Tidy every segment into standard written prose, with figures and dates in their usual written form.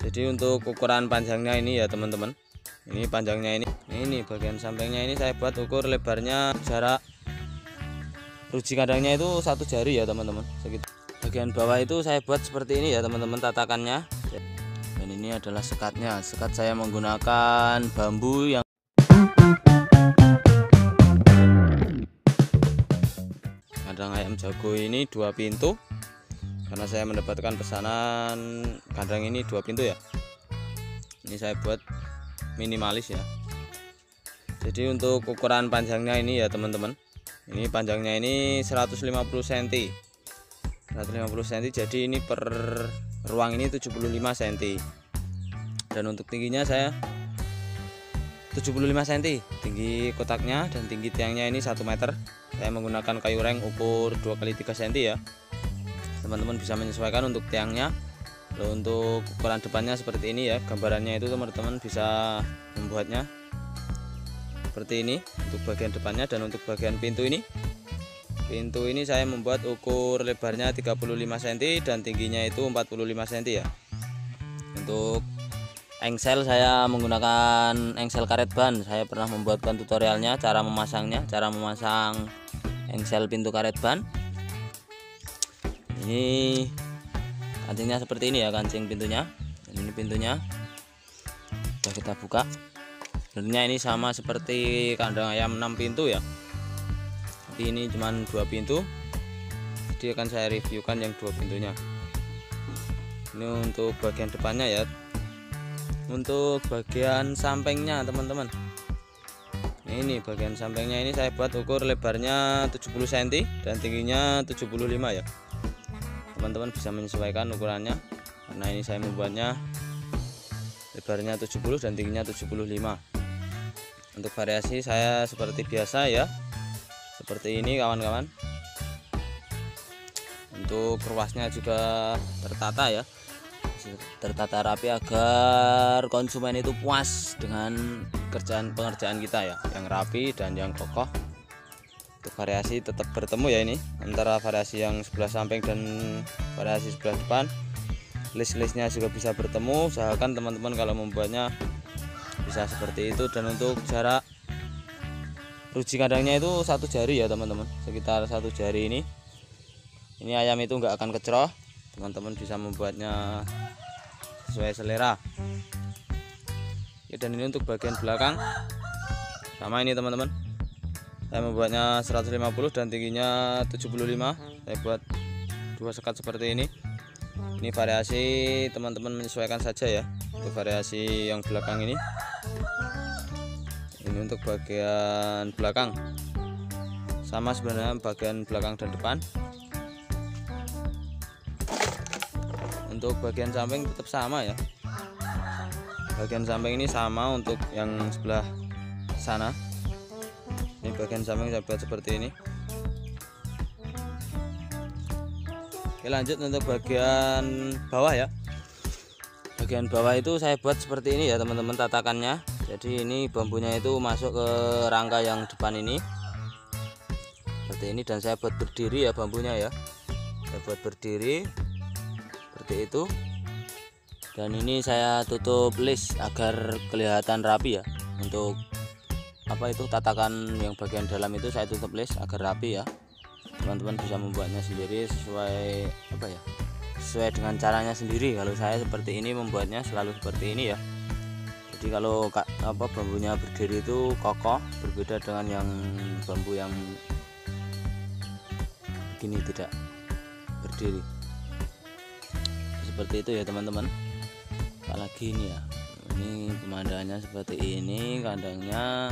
Jadi untuk ukuran panjangnya ini ya teman-teman, ini panjangnya ini bagian sampingnya ini saya buat ukur lebarnya jarak ruji kandangnya itu 1 jari ya teman-teman. Bagian bawah itu saya buat seperti ini ya teman-teman tatakannya. Dan ini adalah sekatnya. Sekat saya menggunakan bambu yang kandang ayam jago ini 2 pintu, karena saya mendapatkan pesanan kandang ini 2 pintu ya. Ini saya buat minimalis ya. Jadi untuk ukuran panjangnya ini ya teman-teman, ini panjangnya ini 150 cm 150 cm, jadi ini per ruang ini 75 cm. Dan untuk tingginya saya 75 cm tinggi kotaknya, dan tinggi tiangnya ini 1 meter. Saya menggunakan kayu reng ukur 2x3 cm ya. Teman-teman bisa menyesuaikan untuk tiangnya. Lalu untuk ukuran depannya seperti ini ya, gambarannya itu teman-teman bisa membuatnya seperti ini untuk bagian depannya. Dan untuk bagian pintu ini saya membuat ukur lebarnya 35 cm dan tingginya itu 45 cm ya. Untuk engsel saya menggunakan engsel karet ban. Saya pernah membuatkan tutorialnya cara memasangnya, cara memasang engsel pintu karet ban. Ini kancingnya seperti ini ya, kancing pintunya. Dan ini pintunya sudah kita buka. Tentunya ini sama seperti kandang ayam 6 pintu ya, tapi ini cuma 2 pintu, jadi akan saya reviewkan yang 2 pintunya. Ini untuk bagian depannya ya. Untuk bagian sampingnya teman-teman, ini bagian sampingnya ini saya buat ukur lebarnya 70 cm dan tingginya 75 ya. Teman-teman bisa menyesuaikan ukurannya, karena ini saya membuatnya lebarnya 70 dan tingginya 75. Untuk variasi saya seperti biasa ya, seperti ini kawan-kawan. Untuk ruasnya juga tertata ya, tertata rapi agar konsumen itu puas dengan pengerjaan kita ya, yang rapi dan yang kokoh. Untuk variasi tetap bertemu ya, ini antara variasi yang sebelah samping dan variasi sebelah depan. List-listnya juga bisa bertemu. Usahakan teman-teman kalau membuatnya bisa seperti itu. Dan untuk jarak ruji kandangnya itu 1 jari ya teman-teman, sekitar 1 jari ini. Ini ayam itu nggak akan kecroh. Teman-teman bisa membuatnya sesuai selera. Oke, dan ini untuk bagian belakang sama ini teman-teman, saya membuatnya 150 dan tingginya 75. Saya buat 2 sekat seperti ini. Ini variasi teman-teman menyesuaikan saja ya. Untuk variasi yang belakang ini untuk bagian belakang sama sebenarnya, bagian belakang dan depan. Untuk bagian samping tetap sama ya, bagian samping ini sama untuk yang sebelah sana. Ini bagian samping saya buat seperti ini. Oke, lanjut untuk bagian bawah ya. Bagian bawah itu saya buat seperti ini ya teman-teman tatakannya. Jadi ini bambunya itu masuk ke rangka yang depan ini seperti ini, dan saya buat berdiri ya bambunya ya. Saya buat berdiri seperti itu. Dan ini saya tutup list agar kelihatan rapi ya. Untuk tatakan yang bagian dalam itu saya tutup list agar rapi ya. Teman-teman bisa membuatnya sendiri sesuai sesuai dengan caranya sendiri. Kalau saya seperti ini membuatnya selalu seperti ini ya. Jadi kalau bambunya berdiri itu kokoh, berbeda dengan yang bambu yang gini tidak berdiri. Seperti itu ya teman-teman. Apalagi ini ya, ini pemandangannya seperti ini, kandangnya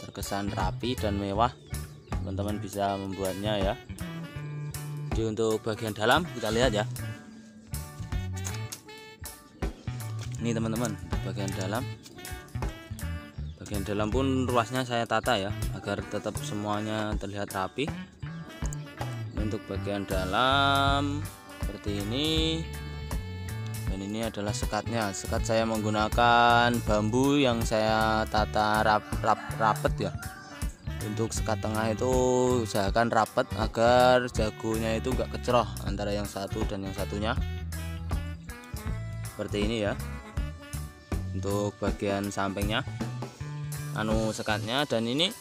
terkesan rapi dan mewah. Teman-teman bisa membuatnya ya. Jadi untuk bagian dalam kita lihat ya. Ini teman-teman, bagian dalam pun ruasnya saya tata ya, agar tetap semuanya terlihat rapi. Untuk bagian dalam seperti ini. Dan ini adalah sekatnya. Sekat saya menggunakan bambu yang saya tata rapet ya. Untuk sekat tengah itu usahakan rapat agar jagonya itu enggak kecroh antara yang satu dan yang satunya, seperti ini ya. Untuk bagian sampingnya sekatnya, dan ini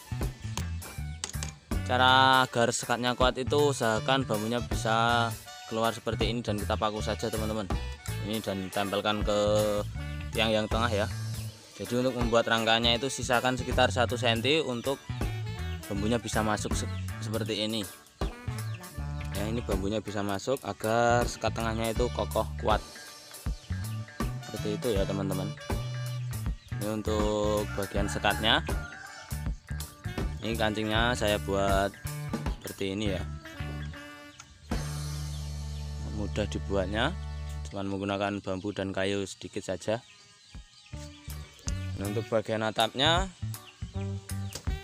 cara agar sekatnya kuat itu usahakan bambunya bisa keluar seperti ini, dan kita paku saja teman-teman ini dan tempelkan ke tiang yang tengah ya. Jadi untuk membuat rangkanya itu sisakan sekitar 1 cm untuk bambunya bisa masuk seperti ini ya. Ini bambunya bisa masuk agar sekat tengahnya itu kokoh kuat, seperti itu ya teman-teman. Ini untuk bagian sekatnya. Ini kancingnya saya buat seperti ini ya, mudah dibuatnya, cuman menggunakan bambu dan kayu sedikit saja. Nah, untuk bagian atapnya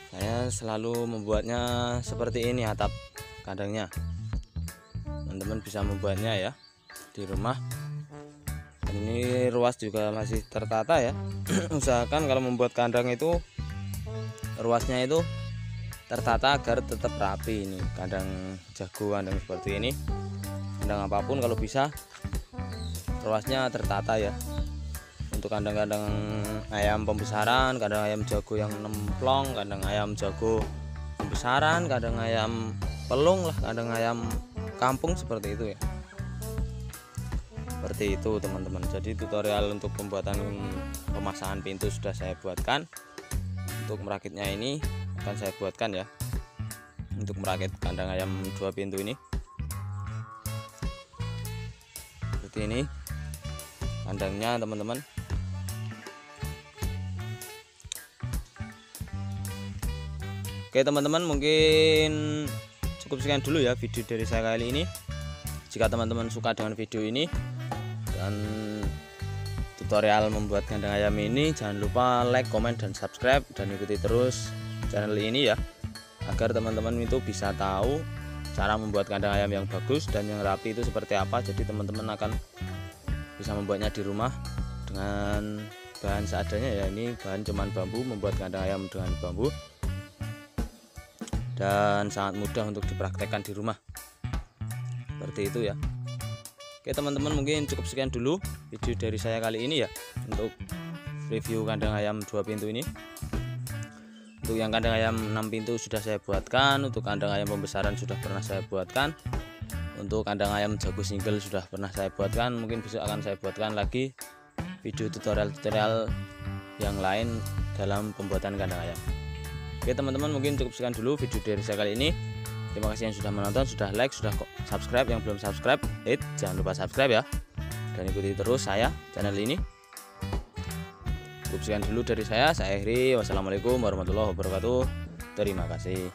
saya selalu membuatnya seperti ini atap kandangnya. Teman-teman bisa membuatnya ya di rumah. Dan ini ruas juga masih tertata ya. Usahakan kalau membuat kandang itu ruasnya itu tertata agar tetap rapi. Ini kandang jago, kandang seperti ini, kandang apapun kalau bisa ruasnya tertata ya. Untuk kandang-kandang ayam pembesaran, kandang ayam jago yang nemplong, kandang ayam jago pembesaran, kandang ayam pelung lah, kandang ayam kampung, seperti itu ya. Seperti itu teman-teman. Jadi tutorial untuk pembuatan pemasangan pintu sudah saya buatkan. Untuk merakitnya ini akan saya buatkan ya, untuk merakit kandang ayam 2 pintu ini. Seperti ini kandangnya teman-teman. Oke teman-teman, mungkin cukup sekian dulu ya video dari saya kali ini. Jika teman-teman suka dengan video ini dan tutorial membuat kandang ayam ini, jangan lupa like, comment, dan subscribe, dan ikuti terus channel ini ya, agar teman-teman itu bisa tahu cara membuat kandang ayam yang bagus dan yang rapi itu seperti apa. Jadi teman-teman akan bisa membuatnya di rumah dengan bahan seadanya ya. Ini bahan cuman bambu, membuat kandang ayam dengan bambu, dan sangat mudah untuk dipraktekkan di rumah, seperti itu ya. Oke teman-teman, mungkin cukup sekian dulu video dari saya kali ini ya, untuk review kandang ayam 2 pintu ini. Untuk yang kandang ayam 6 pintu sudah saya buatkan, untuk kandang ayam pembesaran sudah pernah saya buatkan, untuk kandang ayam jago single sudah pernah saya buatkan. Mungkin besok akan saya buatkan lagi video tutorial-tutorial yang lain dalam pembuatan kandang ayam. Oke teman-teman, mungkin cukup sekian dulu video dari saya kali ini. Terima kasih yang sudah menonton, sudah like, sudah subscribe. Yang belum subscribe, jangan lupa subscribe ya, dan ikuti terus saya channel ini. Cukup sekian dulu dari saya akhiri. Wassalamualaikum warahmatullahi wabarakatuh. Terima kasih.